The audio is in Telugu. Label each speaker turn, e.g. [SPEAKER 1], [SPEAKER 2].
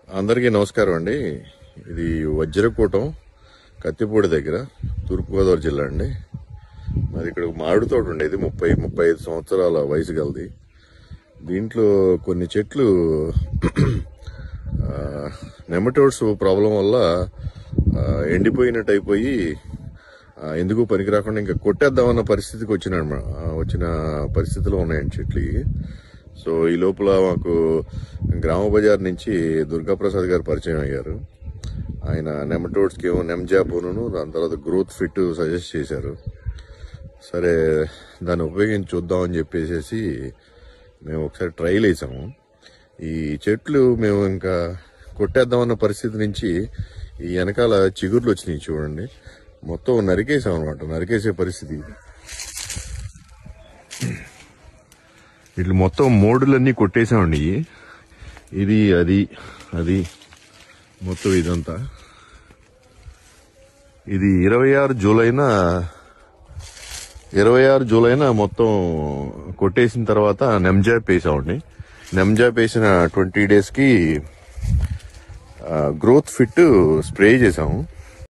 [SPEAKER 1] అందరికీ నమస్కారం అండి. ఇది వజ్రకూటం కత్తిపూడి దగ్గర తూర్పుగోదావరి జిల్లా అండి. మరి ఇక్కడ మామిడి తోట ఉండేది 35 సంవత్సరాల వయసు గలది. దీంట్లో కొన్ని చెట్లు నెమటోడ్స్ ప్రాబ్లం వల్ల ఎండిపోయినట్టు అయిపోయి ఎందుకు పనికి రాకుండా ఇంకా కొట్టేద్దామన్న పరిస్థితికి వచ్చిన పరిస్థితిలో ఉన్నాయండి చెట్లు. సో ఈ లోపల మాకు గ్రామ బజార్ నుంచి దుర్గాప్రసాద్ గారు పరిచయం అయ్యారు. ఆయన నెమటోడ్స్కి ఏమో నెమ్జాపోను దాని తర్వాత గ్రోత్ ఫిట్ సజెస్ట్ చేశారు. సరే దాన్ని ఉపయోగించి చూద్దామని చెప్పేసి మేము ఒకసారి ట్రైల్ వేసాము. ఈ చెట్లు మేము ఇంకా కొట్టేద్దామన్న పరిస్థితి నుంచి ఈ వెనకాల చిగుర్లు వచ్చినాయి చూడండి, మొత్తం నరికేసాం అనమాట. నరికేసే పరిస్థితి. ఇట్లా మొత్తం మోడులన్నీ కొట్టేసామండి. ఇది అది అది మొత్తం ఇదంతా. ఇది 26 జూలైన మొత్తం కొట్టేసిన తర్వాత నెమ్జాప్ వేసామండి. నెమ్జాప్ వేసిన 20 days కి గ్రోత్ ఫిట్ స్ప్రే చేసాము.